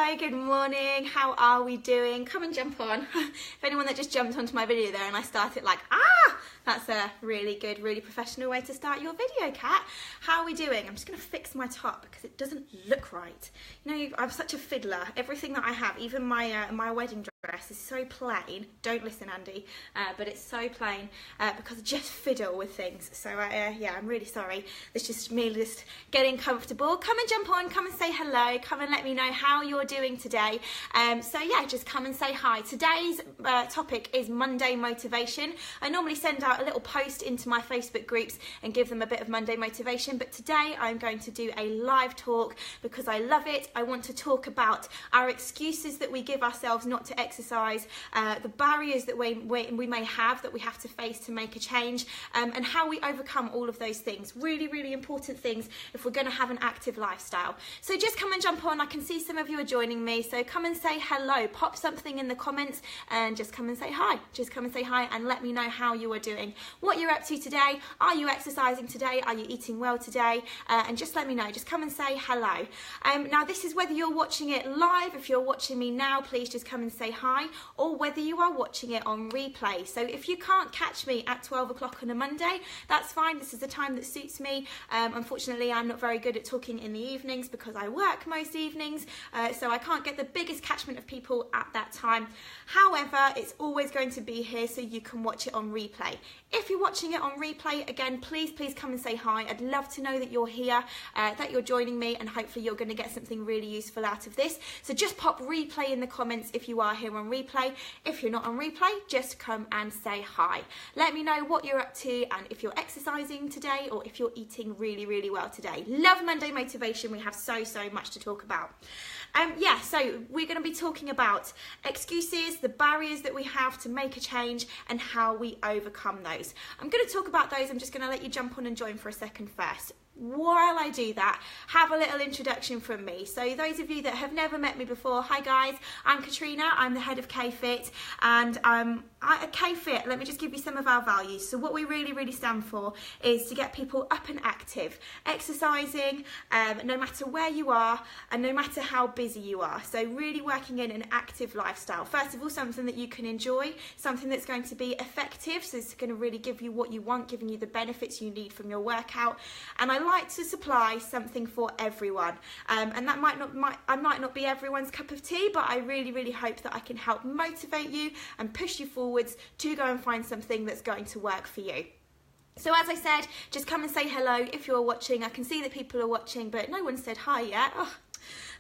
Hi, good morning. How are we doing? Come and jump on. If anyone that just jumped onto my video there and I start it like, that's a really good, really professional way to start your video, Kat. How are we doing? I'm just going to fix my top because it doesn't look right. You know, I'm such a fiddler. Everything that I have, even my wedding dress is so plain. Don't listen, Andy, but it's so plain because I just fiddle with things. So yeah, I'm really sorry. It's just me just getting comfortable. Come and jump on, come and say hello, come and let me know how you're doing today. So yeah, just come and say hi. Today's topic is Monday motivation. I normally send out a little post into my Facebook groups and give them a bit of Monday motivation, but today I'm going to do a live talk because I love it. I want to talk about our excuses that we give ourselves not to exercise, the barriers that we may have that we have to face to make a change, and how we overcome all of those things. Really, really important things if we're going to have an active lifestyle. So just come and jump on. I can see some of you are joining me, so come and say hello. Pop something in the comments and just come and say hi. Just come and say hi and let me know how you are doing, what you're up to today. Are you exercising today? Are you eating well today? And just let me know. Just come and say hello. Now this is whether you're watching it live. If you're watching me now, please just come and say hi, or whether you are watching it on replay. So if you can't catch me at 12 o'clock on a Monday, that's fine. This is the time that suits me. Unfortunately, I'm not very good at talking in the evenings because I work most evenings, so I can't get the biggest catchment of people at that time. However, it's always going to be here so you can watch it on replay. If you're watching it on replay, again, please come and say hi. I'd love to know that you're here, that you're joining me, and hopefully you're going to get something really useful out of this. So just pop replay in the comments if you are here on replay. If you're not on replay, just come and say hi. Let me know what you're up to and if you're exercising today or if you're eating really, really well today. Love Monday motivation. We have so much to talk about. Yeah, so we're going to be talking about excuses, the barriers that we have to make a change, and how we overcome those. I'm going to talk about those. I'm just going to let you jump on and join for a second first. While I do that, have a little introduction from me. So those of you that have never met me before, hi guys, I'm Katrina, I'm the head of K-Fit, and at K-Fit, let me just give you some of our values. So what we really stand for is to get people up and active, exercising, no matter where you are and no matter how busy you are. So really working in an active lifestyle. First of all, something that you can enjoy, something that's going to be effective, so it's going to really give you what you want, giving you the benefits you need from your workout. And I like to supply something for everyone, and that might not be everyone's cup of tea, but I really hope that I can help motivate you and push you forwards to go and find something that's going to work for you. So as I said, just come and say hello if you're watching. I can see that people are watching, but no one said hi yet. Oh,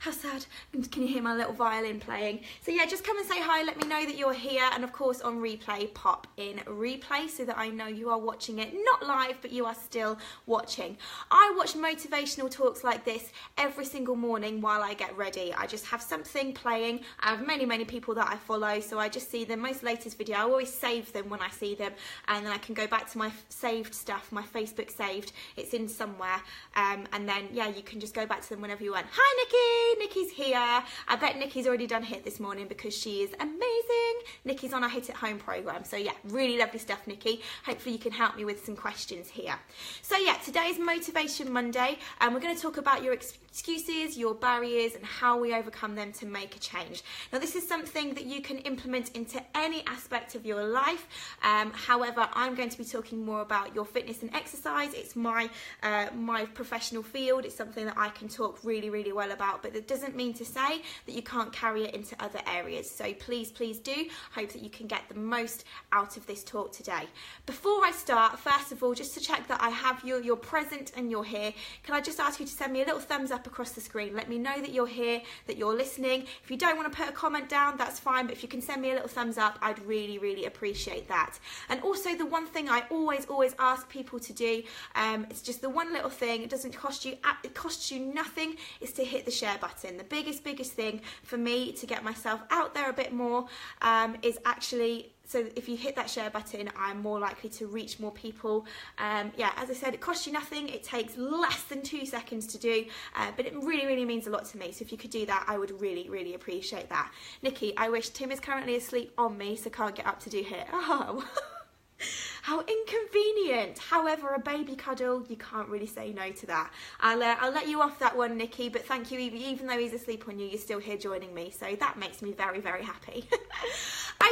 how sad. Can you hear my little violin playing? So yeah, just come and say hi, let me know that you're here, and of course on replay, pop in replay so that I know you are watching it, not live, but you are still watching. I watch motivational talks like this every single morning while I get ready. I just have something playing. I have many people that I follow, so I just see the most latest video. I always save them when I see them, and then I can go back to my saved stuff, my Facebook saved, it's in somewhere, and then yeah, you can just go back to them whenever you want. Hi Nikki! Nikki's here. I bet Nikki's already done HIIT this morning because she is amazing. Nikki's on our HIIT at Home program. So yeah, really lovely stuff, Nikki. Hopefully you can help me with some questions here. So yeah, today's Motivation Monday, and we're going to talk about your excuses, your barriers, and how we overcome them to make a change. Now this is something that you can implement into any aspect of your life. However, I'm going to be talking more about your fitness and exercise. It's my professional field. It's something that I can talk really well about, but it doesn't mean to say that you can't carry it into other areas. So please do hope that you can get the most out of this talk today. Before I start, first of all, just to check that I have you're present and you're here, can I just ask you to send me a little thumbs up across the screen? Let me know that you're here, that you're listening. If you don't want to put a comment down, that's fine, but if you can send me a little thumbs up, I'd really appreciate that. And also the one thing I always ask people to do, it's just the one little thing, it doesn't cost you, it costs you nothing, is to hit the share button. The biggest thing for me to get myself out there a bit more is actually, so if you hit that share button, I'm more likely to reach more people. Yeah, as I said, it costs you nothing. It takes less than 2 seconds to do, but it really means a lot to me. So if you could do that, I would really appreciate that. Nikki, I wish Tim is currently asleep on me, so can't get up to do HIIT. Oh. How inconvenient. However, a baby cuddle, you can't really say no to that. I'll let you off that one, Nikki, but thank you. Even though he's asleep on you, you're still here joining me, so that makes me very, very happy.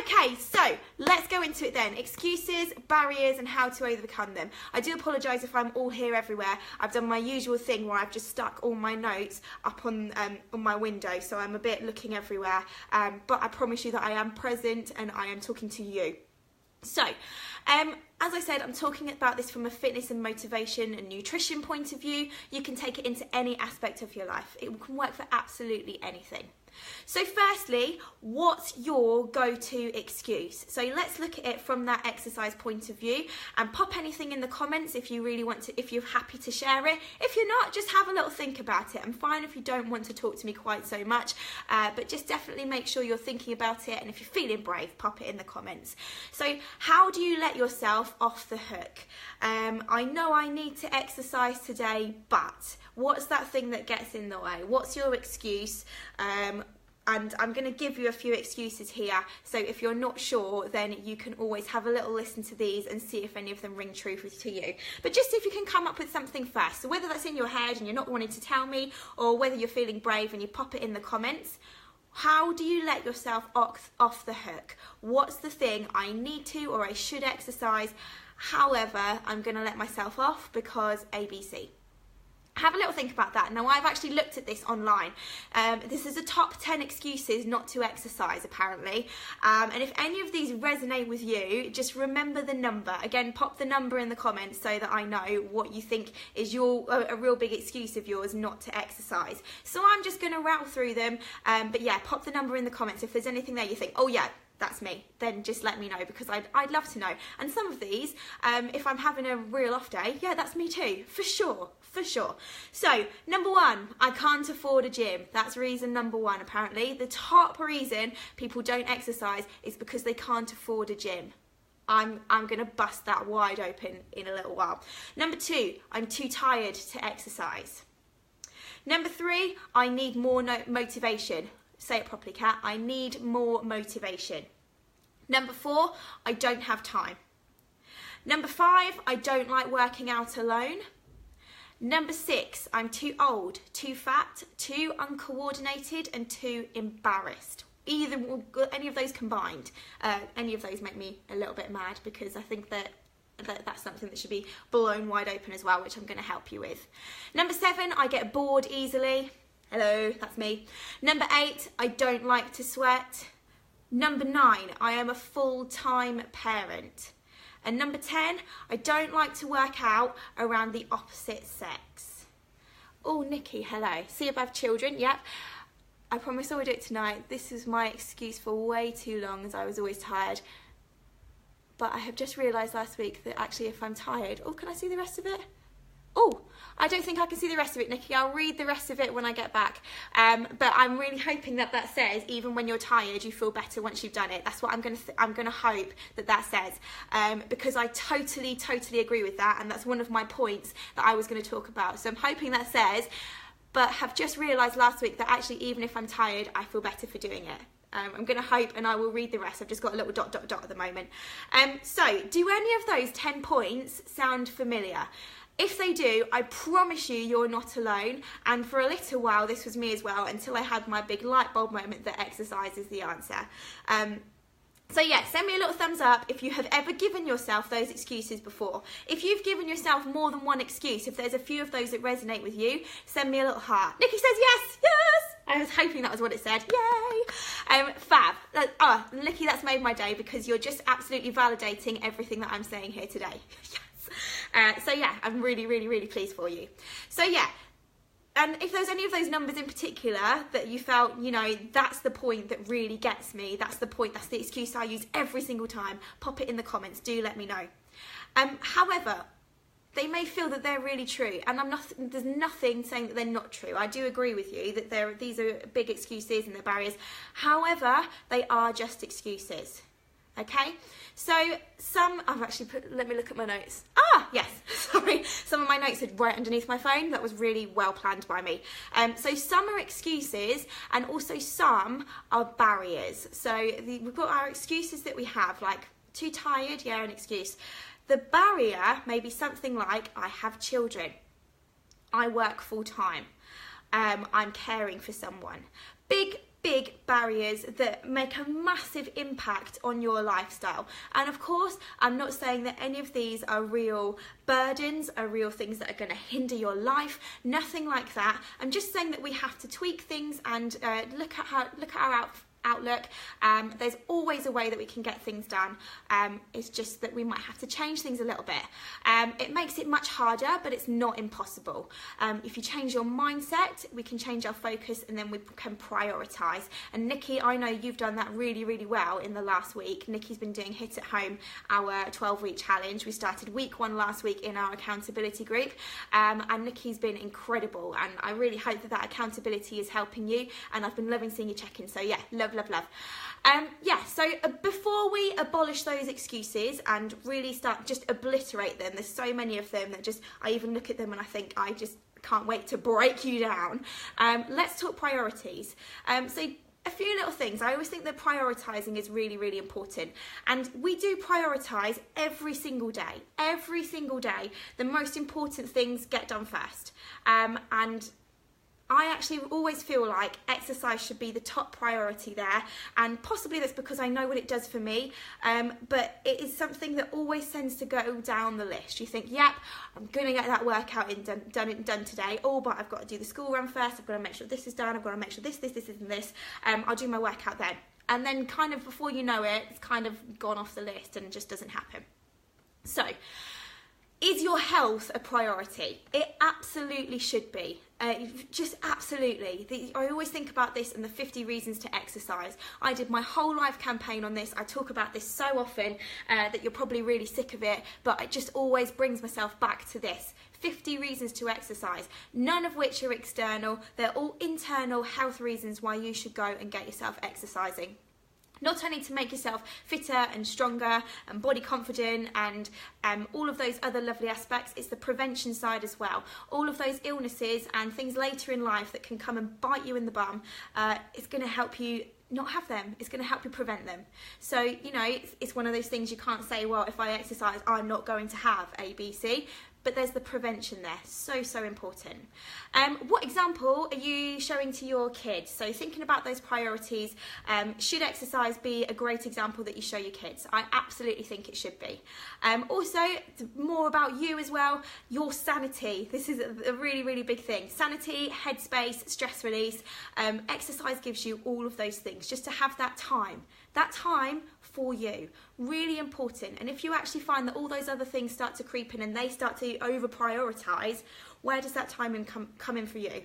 Okay, so let's go into it then. Excuses, barriers, and how to overcome them. I do apologise if I'm all here everywhere. I've done my usual thing where I've just stuck all my notes up on my window, so I'm a bit looking everywhere. But I promise you that I am present and I am talking to you. So, as I said, I'm talking about this from a fitness and motivation and nutrition point of view. You can take it into any aspect of your life. It can work for absolutely anything. So firstly, what's your go-to excuse? So let's look at it from that exercise point of view, and pop anything in the comments if you really want to, if you're happy to share it. If you're not, just have a little think about it. I'm fine if you don't want to talk to me quite so much, but just definitely make sure you're thinking about it, and if you're feeling brave, pop it in the comments. So how do you let yourself off the hook? I know I need to exercise today, but what's that thing that gets in the way? What's your excuse? And I'm going to give you a few excuses here, so if you're not sure, then you can always have a little listen to these and see if any of them ring true to you. But just if you can come up with something first, so whether that's in your head and you're not wanting to tell me, or whether you're feeling brave and you pop it in the comments. How do you let yourself off the hook? What's the thing I need to or I should exercise? However, I'm going to let myself off because ABC. Have a little think about that. Now, I've actually looked at this online. This is the top 10 excuses not to exercise, apparently. And if any of these resonate with you, just remember the number. Again, pop the number in the comments so that I know what you think is a real big excuse of yours not to exercise. So I'm just going to rattle through them. But yeah, pop the number in the comments if there's anything there you think, oh yeah, that's me, then just let me know, because I'd love to know. And some of these, if I'm having a real off day, yeah, that's me too, for sure. So, number one, I can't afford a gym. That's reason number one, apparently. The top reason people don't exercise is because they can't afford a gym. I'm going to bust that wide open in a little while. Number two, I'm too tired to exercise. Number three, I need more motivation. Say it properly, Kat. I need more motivation. Number four, I don't have time. Number five, I don't like working out alone. Number six, I'm too old, too fat, too uncoordinated, and too embarrassed. Any of those combined, any of those make me a little bit mad, because I think that's something that should be blown wide open as well, which I'm going to help you with. Number seven, I get bored easily. Hello, that's me. Number eight, I don't like to sweat. Number nine, I am a full-time parent. And number 10, I don't like to work out around the opposite sex. Oh, Nikki, hello. See if I have children, yep. I promise I will do it tonight. This is my excuse for way too long, as I was always tired. But I have just realised last week that actually if I'm tired... Oh, can I see the rest of it? Oh, I don't think I can see the rest of it, Nikki. I'll read the rest of it when I get back. But I'm really hoping that says, even when you're tired, you feel better once you've done it. That's what I'm gonna hope that says, because I totally agree with that, and that's one of my points that I was going to talk about. So I'm hoping that says, but have just realised last week that actually even if I'm tired, I feel better for doing it. I'm going to hope, and I will read the rest. I've just got a little dot at the moment. So do any of those 10 points sound familiar? If they do, I promise you're not alone, and for a little while this was me as well, until I had my big light bulb moment that exercise is the answer. So yeah, send me a little thumbs up if you have ever given yourself those excuses before. If you've given yourself more than one excuse, if there's a few of those that resonate with you, send me a little heart. Nikki says yes! I was hoping that was what it said. Yay! Fab. Nikki, that's made my day, because you're just absolutely validating everything that I'm saying here today. So yeah, I'm really pleased for you. So yeah, and if there's any of those numbers in particular that you felt, that's the point that really gets me, that's the point, that's the excuse I use every single time, pop it in the comments, do let me know. However, they may feel that they're really true, and there's nothing saying that they're not true. I do agree with you that these are big excuses and they're barriers. However, they are just excuses. Okay, so I've actually let me look at my notes. Yes, sorry. Some of my notes are right underneath my phone. That was really well planned by me. So some are excuses, and also some are barriers. So we've got our excuses that we have, like too tired, yeah, an excuse. The barrier may be something like, I have children, I work full time, I'm caring for someone. Big barriers that make a massive impact on your lifestyle. And of course, I'm not saying that any of these are real burdens, are real things that are going to hinder your life, nothing like that. I'm just saying that we have to tweak things and look at our outlook. There's always a way that we can get things done. It's just that we might have to change things a little bit. It makes it much harder, but it's not impossible. If you change your mindset, we can change our focus, and then we can prioritise. And Nikki, I know you've done that really, really well in the last week. Nikki's been doing Hit at Home, our 12-week challenge. We started week 1 last week in our accountability group, and Nikki's been incredible, and I really hope that accountability is helping you, and I've been loving seeing you check in. So yeah, love. So before we abolish those excuses and really start just obliterate them, there's so many of them that just, I even look at them and I think I just can't wait to break you down. Let's talk priorities. So a few little things. I always think that prioritising is really, really important. And we do prioritise every single day. Every single day, the most important things get done first. And I actually always feel like exercise should be the top priority there, and possibly that's because I know what it does for me, but it is something that always tends to go down the list. You think, yep, I'm going to get that workout done today, but I've got to do the school run first, I've got to make sure this is done, I've got to make sure this and this, I'll do my workout then. And then kind of before you know it, it's kind of gone off the list and just doesn't happen. So, is your health a priority? It absolutely should be. Just absolutely. I always think about this and the 50 reasons to exercise. I did my whole life campaign on this. I talk about this so often that you're probably really sick of it, but it just always brings myself back to this. 50 reasons to exercise, none of which are external. They're all internal health reasons why you should go and get yourself exercising. Not only to make yourself fitter and stronger and body confident and all of those other lovely aspects, it's the prevention side as well. All of those illnesses and things later in life that can come and bite you in the bum, it's going to help you not have them. It's going to help you prevent them. So, you know, it's one of those things you can't say, well, if I exercise, I'm not going to have A, B, C. But there's the prevention there, so important. What example are you showing to your kids? So thinking about those priorities, should exercise be a great example that you show your kids? I absolutely think it should be. Also, more about you as well, your sanity. This is a really, really big thing. Sanity, headspace, stress release. Exercise gives you all of those things, just to have that time for you. Really important. And if you actually find that all those other things start to creep in and they start to over prioritise, where does that time come in for you?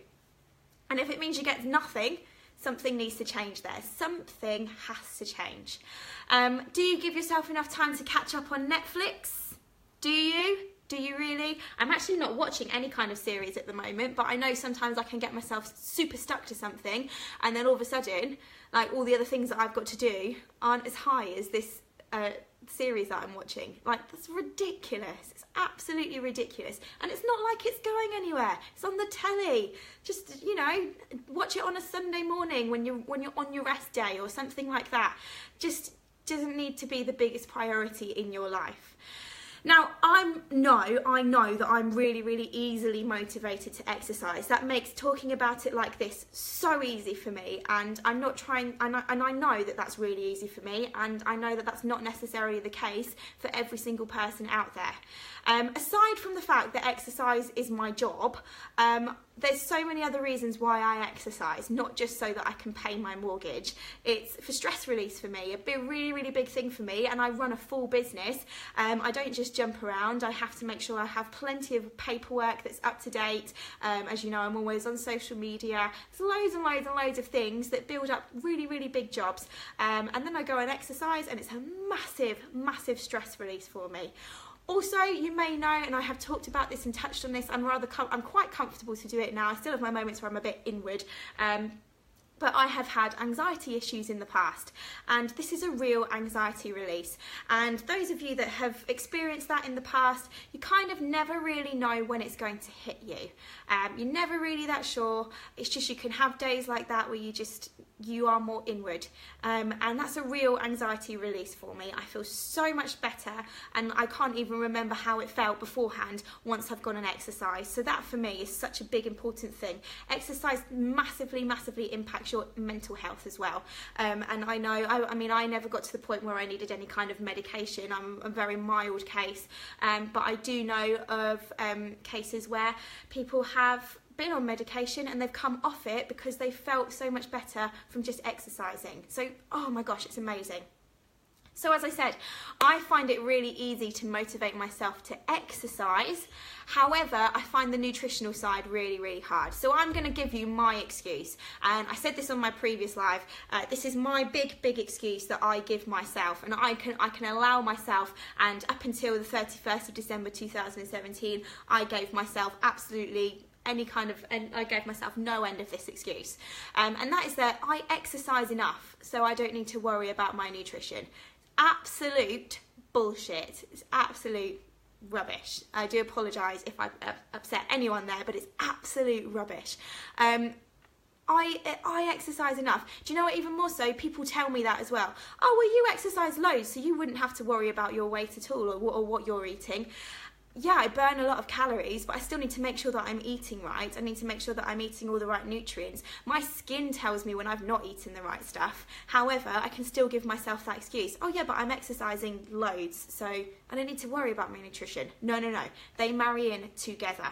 And if it means you get nothing, something needs to change there. Something has to change. Do you give yourself enough time to catch up on Netflix? Do you? Do you really? I'm actually not watching any kind of series at the moment, but I know sometimes I can get myself super stuck to something, and then all of a sudden, like, all the other things that I've got to do aren't as high as this series that I'm watching. Like, that's ridiculous. It's absolutely ridiculous. And it's not like it's going anywhere. It's on the telly. Just, you know, watch it on a Sunday morning when you're on your rest day or something like that. Just doesn't need to be the biggest priority in your life. Now, I know that I'm really, really easily motivated to exercise. That makes talking about it like this so easy for me, and I'm not trying, and I know that that's really easy for me, and I know that that's not necessarily the case for every single person out there. Aside from the fact that exercise is my job, there's so many other reasons why I exercise, not just so that I can pay my mortgage. It's for stress release for me, a really, really big thing for me, and I run a full business. I don't just jump around. I have to make sure I have plenty of paperwork that's up to date. As you know, I'm always on social media. There's loads and loads and loads of things that build up really, really big jobs. And then I go and exercise, and it's a massive, massive stress release for me. Also, you may know, and I have talked about this and touched on this, I'm quite comfortable to do it now. I still have my moments where I'm a bit inward. but I have had anxiety issues in the past, and this is a real anxiety release. And those of you that have experienced that in the past, you kind of never really know when it's going to hit you. You're never really that sure. It's just you can have days like that where you are more inward, and that's a real anxiety release for me. I feel so much better, and I can't even remember how it felt beforehand once I've gone and exercised. So that for me is such a big important thing. Exercise massively impacts your mental health as well, and I know I never got to the point where I needed any kind of medication. I'm a very mild case, but I do know of cases where people have been on medication and they've come off it because they felt so much better from just exercising. So, oh my gosh, it's amazing. So as I said, I find it really easy to motivate myself to exercise. However, I find the nutritional side really hard. So I'm going to give you my excuse. And I said this on my previous live. This is my big excuse that I give myself. And I can allow myself, and up until the 31st of December 2017, I gave myself absolutely I gave myself no end of this excuse. And that is that I exercise enough, so I don't need to worry about my nutrition. Absolute bullshit. It's absolute rubbish. I do apologise if I upset anyone there, but it's absolute rubbish. I exercise enough. Do you know what, even more so, people tell me that as well. Oh, well, you exercise loads, so you wouldn't have to worry about your weight at all, or what you're eating. Yeah, I burn a lot of calories, but I still need to make sure that I'm eating right. I need to make sure that I'm eating all the right nutrients. My skin tells me when I've not eaten the right stuff. However, I can still give myself that excuse. Oh yeah, but I'm exercising loads, so I don't need to worry about my nutrition. No. They marry in together.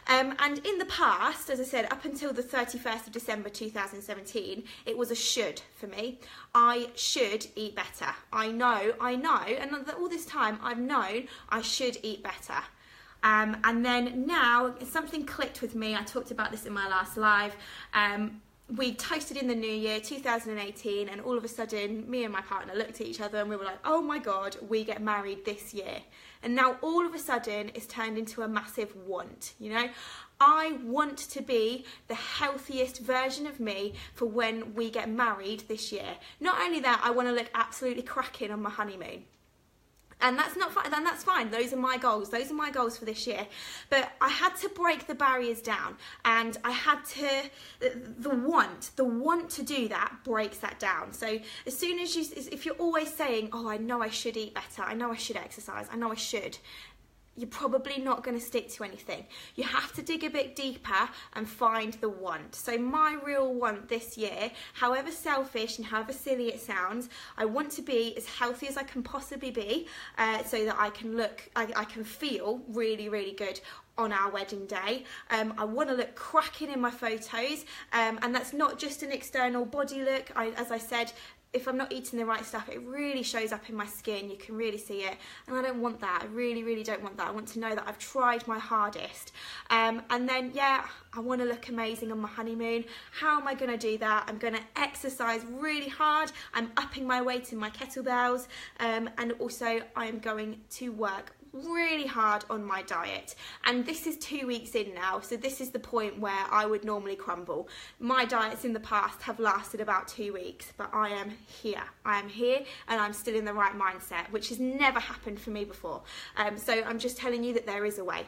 And in the past, as I said, up until the 31st of December 2017, it was a should for me. I should eat better. I know, and all this time I've known I should eat better. And then now something clicked with me. I talked about this in my last live. We toasted in the new year 2018, and all of a sudden me and my partner looked at each other and we were like, oh my god, we get married this year. And now all of a sudden it's turned into a massive want, you know. I want to be the healthiest version of me for when we get married this year. Not only that, I want to look absolutely cracking on my honeymoon. And that's not fine, and that's fine. Those are my goals. Those are my goals for this year. But I had to break the barriers down, and I had to, the want to do that breaks that down. So as soon as if you're always saying, oh, I know I should eat better, I know I should exercise, I know I should, you're probably not going to stick to anything. You have to dig a bit deeper and find the want. So my real want this year, however selfish and however silly it sounds, I want to be as healthy as I can possibly be, so that I can feel really good on our wedding day. I want to look cracking in my photos, and that's not just an external body look. As I said, if I'm not eating the right stuff, it really shows up in my skin. You can really see it, and I don't want that. I really don't want that. I want to know that I've tried my hardest. And then, yeah, I want to look amazing on my honeymoon. How am I going to do that? I'm going to exercise really hard. I'm upping my weight in my kettlebells, and also I'm going to work really hard on my diet. And this is 2 weeks in now, so this is the point where I would normally crumble. My diets in the past have lasted about 2 weeks, but I am here and I'm still in the right mindset, which has never happened for me before. So I'm just telling you that there is a way.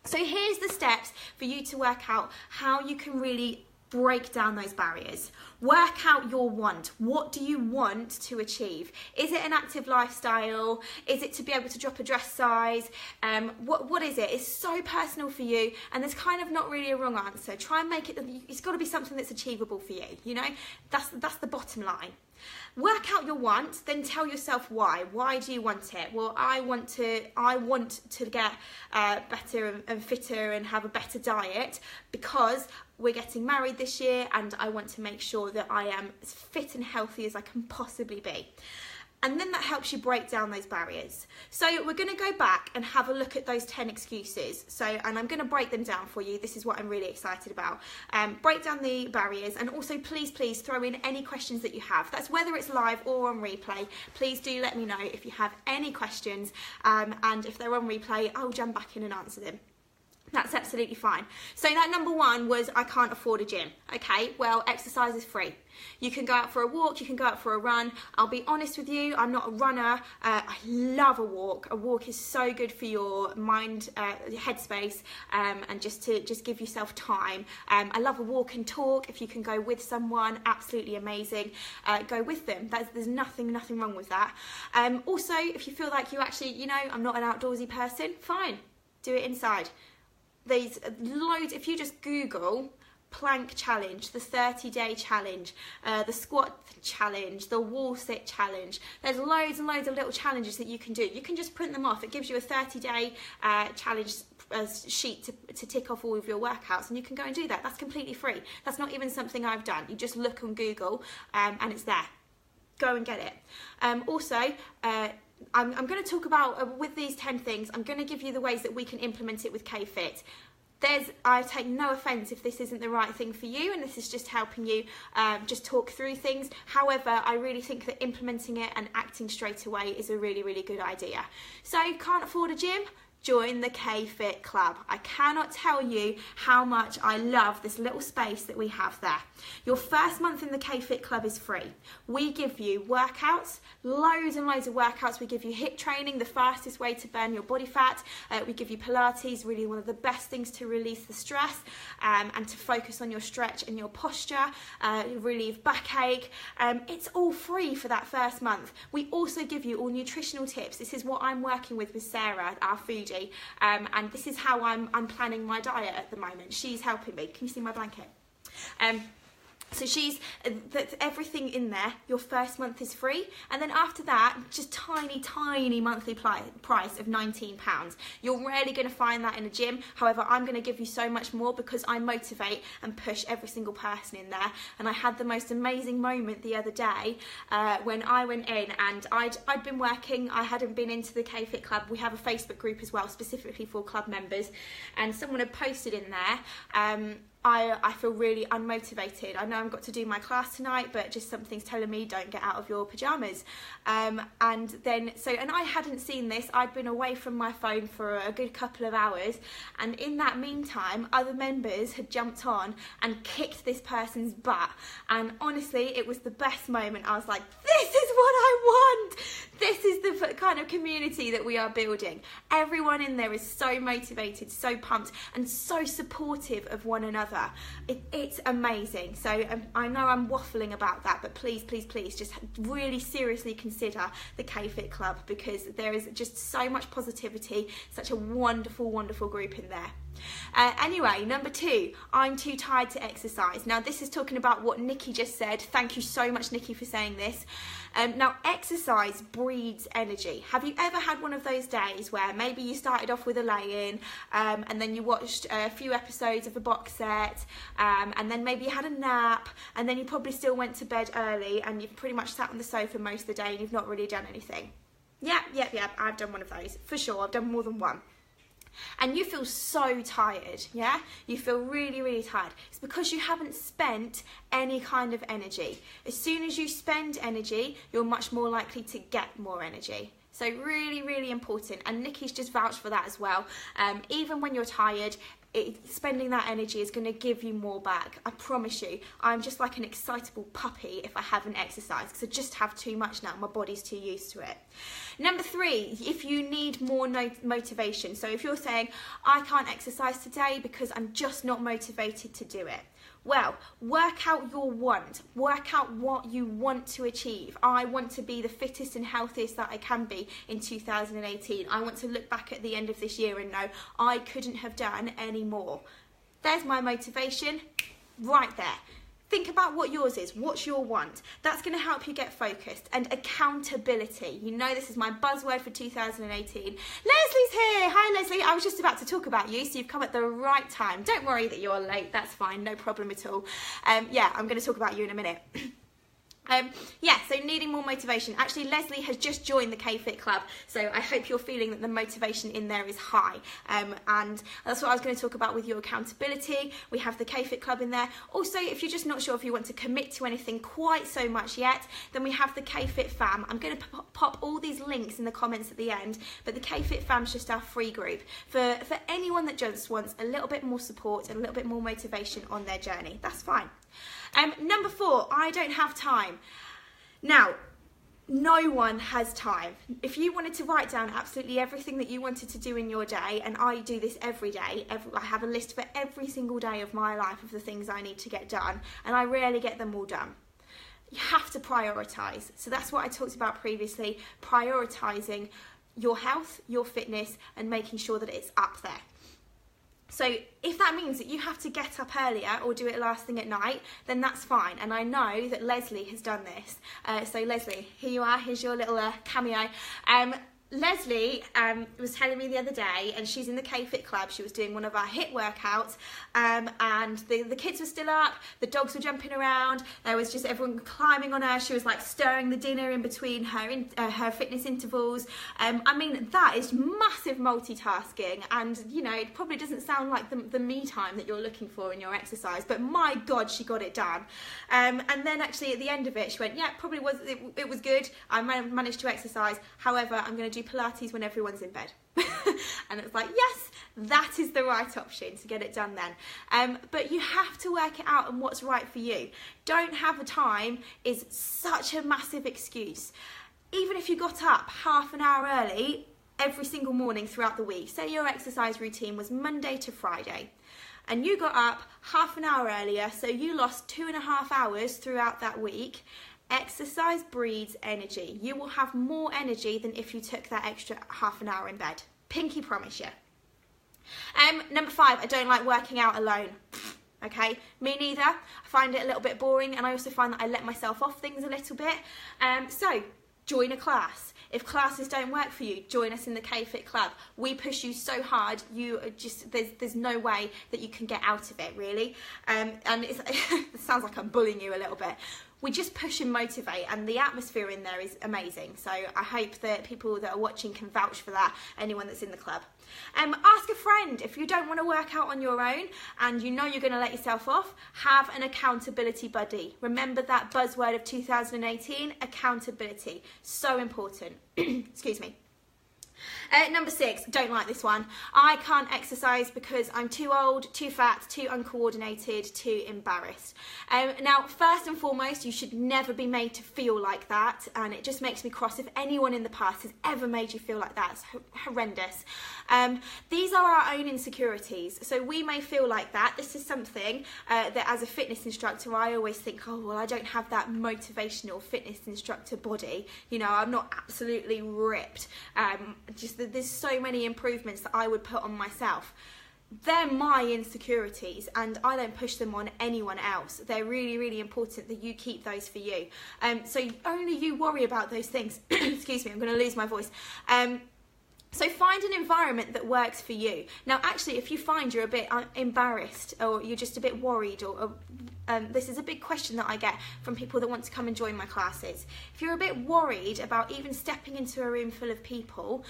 So here's the steps for you to work out how you can really break down those barriers. Work out your want. What do you want to achieve? Is it an active lifestyle? Is it to be able to drop a dress size? What is it? It's so personal for you, and there's kind of not really a wrong answer. Try and make it, it's got to be something that's achievable for you, you know? That's the bottom line. Work out your want, then tell yourself why. Why do you want it? Well, I want to get better and fitter and have a better diet because we're getting married this year, and I want to make sure that I am as fit and healthy as I can possibly be. And then that helps you break down those barriers. So we're going to go back and have a look at those 10 excuses. And I'm going to break them down for you. This is what I'm really excited about. Break down the barriers, and also please throw in any questions that you have. That's whether it's live or on replay. Please do let me know if you have any questions, and if they're on replay, I'll jump back in and answer them. That's absolutely fine. So that number one was I can't afford a gym. Okay, well, exercise is free. You can go out for a walk, you can go out for a run. I'll be honest with you, I'm not a runner. I love a walk. A walk is so good for your mind, headspace, and just give yourself time. I love a walk and talk. If you can go with someone, absolutely amazing. Go with them. There's nothing wrong with that. Also, if you feel like you actually, I'm not an outdoorsy person, fine, do it inside. There's loads, if you just Google plank challenge, the 30-day challenge, the squat challenge, the wall sit challenge, there's loads and loads of little challenges that you can do. You can just print them off. It gives you a 30-day challenge sheet to tick off all of your workouts, and you can go and do that. That's completely free. That's not even something I've done. You just look on Google and it's there. Go and get it. Also, I'm going to talk about, with these 10 things, I'm going to give you the ways that we can implement it with K-Fit. I take no offence if this isn't the right thing for you, and this is just helping you just talk through things. However, I really think that implementing it and acting straight away is a really, really good idea. So, can't afford a gym? Join the K-Fit Club. I cannot tell you how much I love this little space that we have there. Your first month in the K-Fit Club is free. We give you workouts, loads and loads of workouts. We give you HIIT training, the fastest way to burn your body fat. We give you Pilates, really one of the best things to release the stress and to focus on your stretch and your posture, relieve backache. It's all free for that first month. We also give you all nutritional tips. This is what I'm working with Sarah, our foodie. And this is how I'm planning my diet at the moment. She's helping me. Can you see my blanket? So everything in there, your first month is free. And then after that, just tiny monthly price of £19. You're rarely going to find that in a gym. However, I'm going to give you so much more because I motivate and push every single person in there. And I had the most amazing moment the other day when I went in, and I'd been working. I hadn't been into the K-Fit Club. We have a Facebook group as well, specifically for club members. And someone had posted in there, I feel really unmotivated. I know I've got to do my class tonight, but just something's telling me don't get out of your pyjamas. And I hadn't seen this. I'd been away from my phone for a good couple of hours, and in that meantime, other members had jumped on and kicked this person's butt. And honestly, it was the best moment. I was like, this is what I want. This is the kind of community that we are building. Everyone in there is so motivated, so pumped, and so supportive of one another. It's amazing. So I know I'm waffling about that, but please just really seriously consider the K-Fit Club, because there is just so much positivity, such a wonderful group in there. Anyway, number 2, I'm too tired to exercise. Now, this is talking about what Nikki just said. Thank you so much, Nikki, for saying this. Now, exercise breeds energy. Have you ever had one of those days where maybe you started off with a lay-in, and then you watched a few episodes of a box set, and then maybe you had a nap, and then you probably still went to bed early, and you've pretty much sat on the sofa most of the day and you've not really done anything? Yeah, I've done one of those, for sure. I've done more than one. And you feel so tired, yeah? You feel really tired. It's because you haven't spent any kind of energy. As soon as you spend energy, you're much more likely to get more energy. So really important. And Nikki's just vouched for that as well. Even when you're tired, spending that energy is going to give you more back. I promise you. I'm just like an excitable puppy if I haven't exercised, because I just have too much now. My body's too used to it. Number 3, if you need more motivation. So if you're saying, I can't exercise today because I'm just not motivated to do it. Well, work out your want. Work out what you want to achieve. I want to be the fittest and healthiest that I can be in 2018. I want to look back at the end of this year and know I couldn't have done any more. There's my motivation right there. Think about what yours is. What's your want? That's going to help you get focused. And accountability. You know, this is my buzzword for 2018. Leslie's here. Hi, Leslie. I was just about to talk about you, so you've come at the right time. Don't worry that you're late. That's fine. No problem at all. Yeah, I'm going to talk about you in a minute. So needing more motivation. Actually, Leslie has just joined the K-Fit Club, so I hope you're feeling that the motivation in there is high. And that's what I was going to talk about with your accountability. We have the K-Fit Club in there. Also, if you're just not sure if you want to commit to anything quite so much yet, then we have the K-Fit Fam. I'm going to pop all these links in the comments at the end, but the K-Fit Fam is just our free group for anyone that just wants a little bit more support and a little bit more motivation on their journey. That's fine. Number 4, I don't have time. Now, no one has time. If you wanted to write down absolutely everything that you wanted to do in your day, and I do this every day, I have a list for every single day of my life of the things I need to get done, and I rarely get them all done. You have to prioritise. So that's what I talked about previously, prioritising your health, your fitness, and making sure that it's up there. So if that means that you have to get up earlier or do it last thing at night, then that's fine. And I know that Leslie has done this. So Leslie, here you are. Here's your little cameo. Leslie was telling me the other day, and she's in the K-Fit Club, she was doing one of our HIIT workouts, and the kids were still up, the dogs were jumping around, there was just everyone climbing on her, she was like stirring the dinner in between her fitness intervals. I mean, that is massive multitasking, and you know, it probably doesn't sound like the me time that you're looking for in your exercise, but my God, she got it done. And then actually at the end of it, she went, yeah, it was good, I managed to exercise, however, I'm going to do Pilates when everyone's in bed. And it's like, yes, that is the right option to get it done then. But you have to work it out and what's right for you. Don't have a time is such a massive excuse. Even if you got up half an hour early every single morning throughout the week, say your exercise routine was Monday to Friday, and you got up half an hour earlier, so you lost 2.5 hours throughout that week. Exercise breeds energy. You will have more energy than if you took that extra half an hour in bed. Pinky promise you. Number 5, I don't like working out alone. Okay, me neither. I find it a little bit boring, and I also find that I let myself off things a little bit. So join a class. If classes don't work for you, join us in the K-Fit Club. We push you so hard, there's no way that you can get out of it, really. And it sounds like I'm bullying you a little bit. We just push and motivate, and the atmosphere in there is amazing. So I hope that people that are watching can vouch for that, anyone that's in the club. Ask a friend. If you don't want to work out on your own and you know you're going to let yourself off, have an accountability buddy. Remember that buzzword of 2018, accountability. So important. Excuse me. Number 6, don't like this one. I can't exercise because I'm too old, too fat, too uncoordinated, too embarrassed. Now, first and foremost, you should never be made to feel like that, and it just makes me cross if anyone in the past has ever made you feel like that. It's horrendous. These are our own insecurities, so we may feel like that. This is something that as a fitness instructor, I always think, oh, well, I don't have that motivational fitness instructor body. You know, I'm not absolutely ripped. There's so many improvements that I would put on myself. They're my insecurities, and I don't push them on anyone else. They're really, really important that you keep those for you. So only you worry about those things. Excuse me, I'm going to lose my voice. So find an environment that works for you. Now, actually, if you find you're a bit embarrassed or you're just a bit worried, or this is a big question that I get from people that want to come and join my classes. If you're a bit worried about even stepping into a room full of people,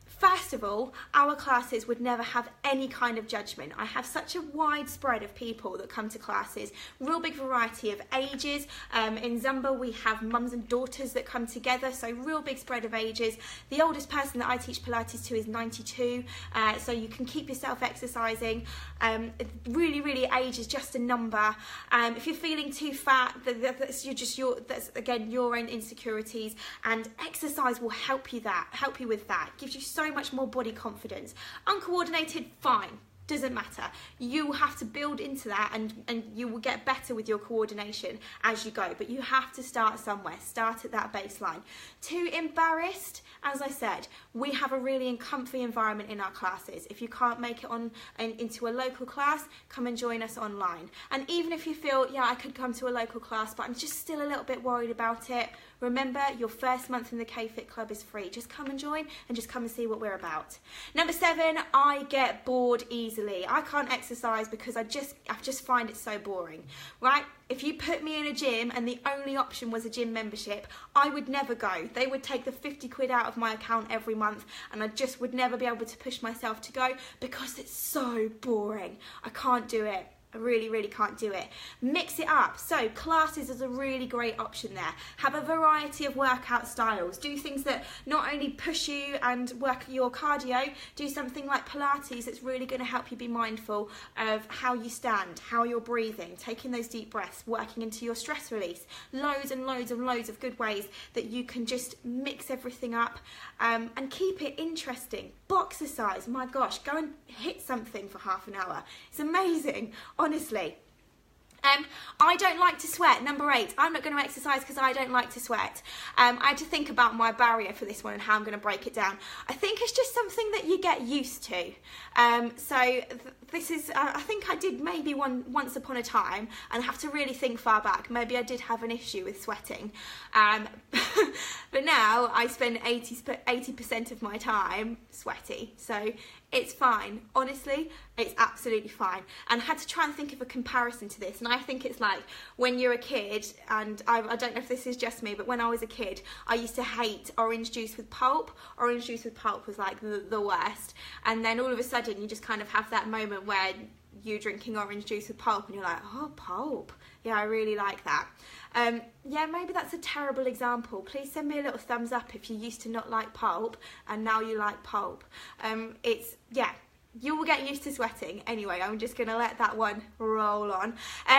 first of all, our classes would never have any kind of judgment. I have such a wide spread of people that come to classes, real big variety of ages. In Zumba, we have mums and daughters that come together, so real big spread of ages. The oldest person that I teach Pilates to is 92, so you can keep yourself exercising. Really, really, age is just a number. If you're feeling too fat, that's again your own insecurities, and exercise will help you with that. Gives you so much more body confidence. Uncoordinated, fine, doesn't matter. You have to build into that, and you will get better with your coordination as you go, but you have to start somewhere. Start at that baseline. Too embarrassed, as I said, we have a really comfy environment in our classes. If you can't make it into a local class, come and join us online. And even if you feel, yeah, I could come to a local class, but I'm just still a little bit worried about it, remember, your first month in the K-Fit Club is free. Just come and join, and just come and see what we're about. Number 7, I get bored easily. easily. I can't exercise because I just find it so boring, right? If you put me in a gym and the only option was a gym membership, I would never go. They would take the 50 quid out of my account every month, and I just would never be able to push myself to go because it's so boring. I can't do it. I really can't do it. Mix it up. So classes is a really great option there. Have a variety of workout styles. Do things that not only push you and work your cardio, do something like Pilates that's really going to help you be mindful of how you stand, how you're breathing, taking those deep breaths, working into your stress release. Loads and loads and loads of good ways that you can just mix everything up and keep it interesting. Boxercise, my gosh, go and hit something for half an hour. It's amazing. Honestly. I don't like to sweat. Number 8, I'm not going to exercise because I don't like to sweat. I had to think about my barrier for this one and how I'm going to break it down. I think it's just something that you get used to. This is, I think I did maybe once upon a time, and I have to really think far back. Maybe I did have an issue with sweating. But now I spend 80% of my time sweaty. So it's fine. Honestly, it's absolutely fine. And I had to try and think of a comparison to this. And I think it's like when you're a kid, and I don't know if this is just me, but when I was a kid, I used to hate orange juice with pulp. Orange juice with pulp was like the worst. And then all of a sudden you just kind of have that moment where you're drinking orange juice with pulp and you're like, oh, pulp. Yeah, I really like that. Yeah, maybe that's a terrible example. Please send me a little thumbs up if you used to not like pulp and now you like pulp. Yeah, you will get used to sweating. Anyway, I'm just going to let that one roll on.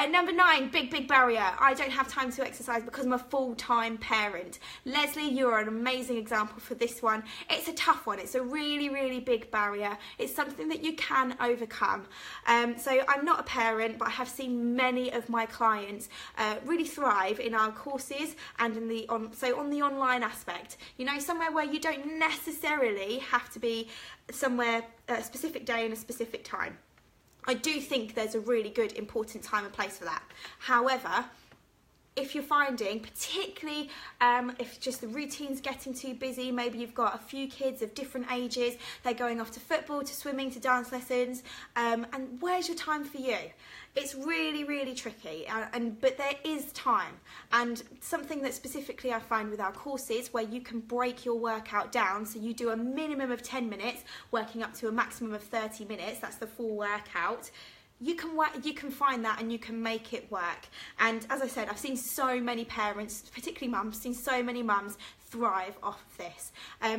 Number 9, big barrier. I don't have time to exercise because I'm a full-time parent. Leslie, you're an amazing example for this one. It's a tough one. It's a really big barrier. It's something that you can overcome. So I'm not a parent, but I have seen many of my clients really thrive in our courses and on the online aspect. You know, somewhere where you don't necessarily have to be somewhere a specific day and a specific time. I do think there's a really good important time and place for that. However, if you're finding, particularly if just the routine's getting too busy, maybe you've got a few kids of different ages, they're going off to football, to swimming, to dance lessons, and where's your time for you? It's really tricky, but there is time. And something that specifically I find with our courses, where you can break your workout down, so you do a minimum of 10 minutes, working up to a maximum of 30 minutes, that's the full workout. You can find that and you can make it work. And as I said, I've seen so many parents, particularly mums, seen so many mums thrive off of this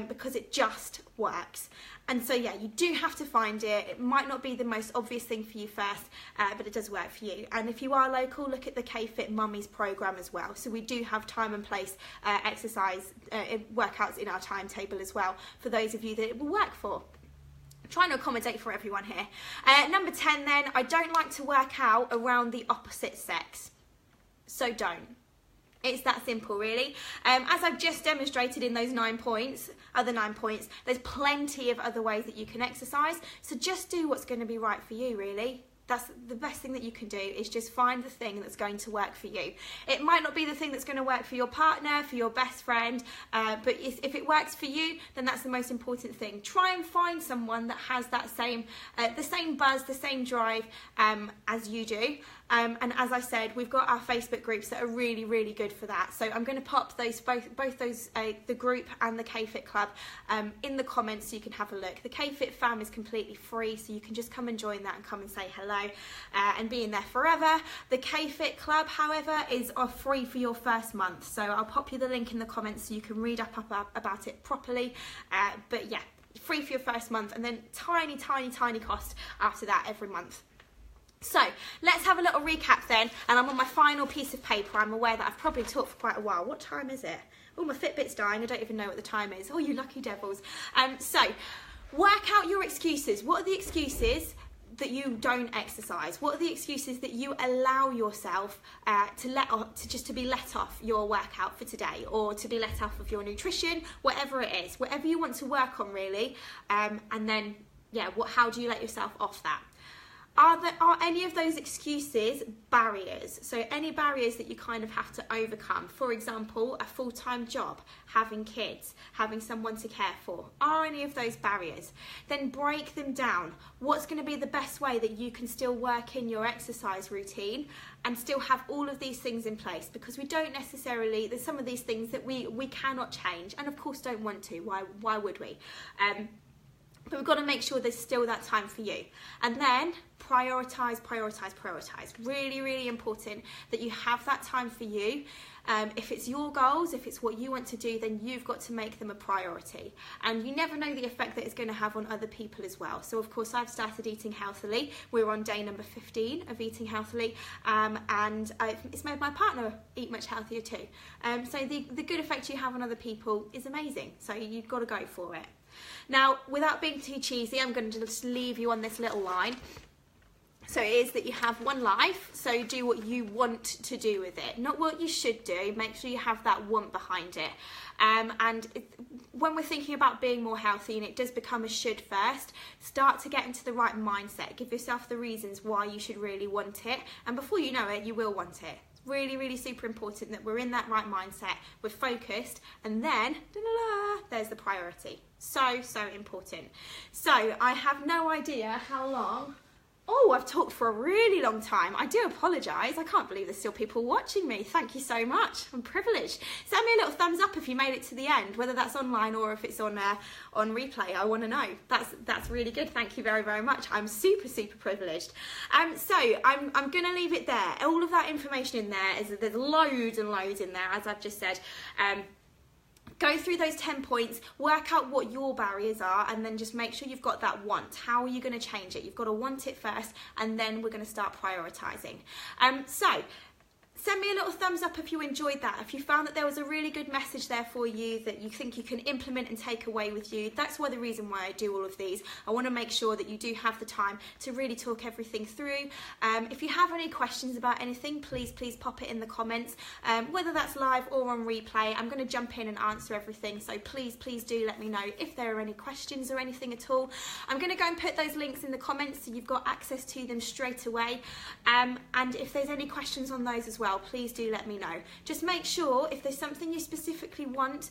because it just works. And so yeah, you do have to find it. It might not be the most obvious thing for you first, but it does work for you. And if you are local, look at the K-Fit Mummies program as well. So we do have time and place exercise workouts in our timetable as well for those of you that it will work for. Trying to accommodate for everyone here. Number 10 then, I don't like to work out around the opposite sex. So don't. It's that simple, really. As I've just demonstrated in those other 9 points, there's plenty of other ways that you can exercise. So just do what's going to be right for you, really. That's the best thing that you can do, is just find the thing that's going to work for you. It might not be the thing that's going to work for your partner, for your best friend, but if it works for you, then that's the most important thing. Try and find someone that has that the same buzz, the same drive as you do. And as I said, we've got our Facebook groups that are really good for that. So I'm going to pop those both those the group and the K-Fit Club in the comments so you can have a look. The K-Fit fam is completely free, so you can just come and join that and come and say hello and be in there forever. The K-Fit Club, however, is free for your first month. So I'll pop you the link in the comments so you can read up about it properly. But yeah, free for your first month, and then tiny cost after that every month. So let's have a little recap then, and I'm on my final piece of paper. I'm aware that I've probably talked for quite a while. What time is it? Oh, my Fitbit's dying. I don't even know what the time is. Oh, you lucky devils. So work out your excuses. What are the excuses that you don't exercise? What are the excuses that you allow yourself to be let off your workout for today, or to be let off of your nutrition, whatever it is, whatever you want to work on really, and then yeah, how do you let yourself off that? Are any of those excuses barriers? So any barriers that you kind of have to overcome. For example, a full-time job, having kids, having someone to care for. Are any of those barriers? Then break them down. What's going to be the best way that you can still work in your exercise routine and still have all of these things in place? Because we don't necessarily, there's some of these things that we cannot change, and of course don't want to. Why would we? But we've got to make sure there's still that time for you. And then prioritise. Really, really important that you have that time for you. If it's your goals, if it's what you want to do, then you've got to make them a priority. And you never know the effect that it's going to have on other people as well. So of course I've started eating healthily. We're on day number 15 of eating healthily, and it's made my partner eat much healthier too. So the good effect you have on other people is amazing. So you've got to go for it. Now, without being too cheesy, I'm going to just leave you on this little line. So it is that you have one life, so do what you want to do with it, not what you should do. Make sure you have that want behind it. When we're thinking about being more healthy, and it does become a should first, start to get into the right mindset. Give yourself the reasons why you should really want it, and before you know it, you will want it. Really, really super important that we're in that right mindset, we're focused, and then there's the priority. So important. So I have no idea how long. Oh, I've talked for a really long time. I do apologise. I can't believe there's still people watching me. Thank you so much. I'm privileged. Send me a little thumbs up if you made it to the end, whether that's online or if it's on replay. I want to know. That's really good. Thank you very, very much. I'm super, super privileged. So I'm going to leave it there. All of that information in there, there's loads and loads in there, as I've just said. Go through those 10 points, work out what your barriers are, and then just make sure you've got that want. How are you going to change it? You've got to want it first, and then we're going to start prioritising. So send me a little thumbs up if you enjoyed that. If you found that there was a really good message there for you that you think you can implement and take away with you. That's the reason why I do all of these. I want to make sure that you do have the time to really talk everything through. If you have any questions about anything, please pop it in the comments, whether that's live or on replay. I'm going to jump in and answer everything, so please do let me know if there are any questions or anything at all. I'm going to go and put those links in the comments so you've got access to them straight away, and if there's any questions on those as well, please do let me know. Just make sure if there's something you specifically want,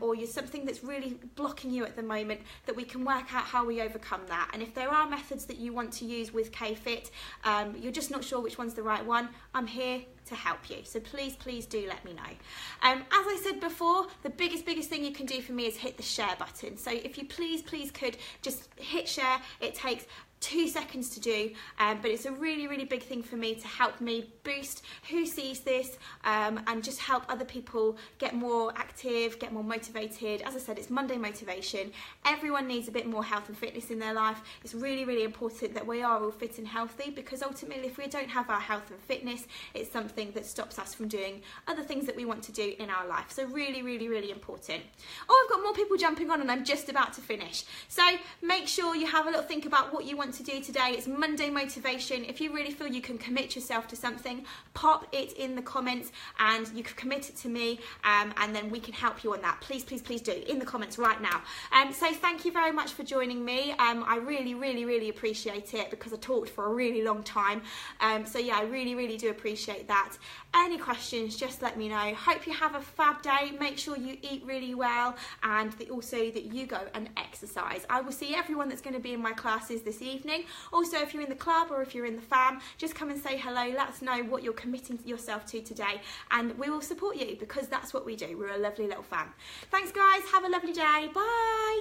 or you're something that's really blocking you at the moment, that we can work out how we overcome that. And if there are methods that you want to use with K-Fit, you're just not sure which one's the right one, I'm here to help you. So please do let me know. As I said before, the biggest thing you can do for me is hit the share button. So if you please could just hit share. It takes 2 seconds to do, but it's a really big thing for me to help me boost who sees this, and just help other people get more active, get more motivated. As I said, it's Monday motivation. Everyone needs a bit more health and fitness in their life. It's really important that we are all fit and healthy, because ultimately if we don't have our health and fitness, it's something that stops us from doing other things that we want to do in our life. So really important. Oh, I've got more people jumping on and I'm just about to finish. So make sure you have a little think about what you want to do today. It's Monday motivation. If you really feel you can commit yourself to something, pop it in the comments and you can commit it to me, and then we can help you on that. Please do in the comments right now. So thank you very much for joining me. I really appreciate it, because I talked for a really long time. So yeah, I really do appreciate that. Any questions, just let me know. Hope you have a fab day. Make sure you eat really well, and also that you go and exercise. I will see everyone that's going to be in my classes this evening. Also, if you're in the club or if you're in the fam, just come and say hello. Let us know what you're committing yourself to today, and we will support you, because that's what we do. We're a lovely little fam. Thanks guys, have a lovely day. Bye.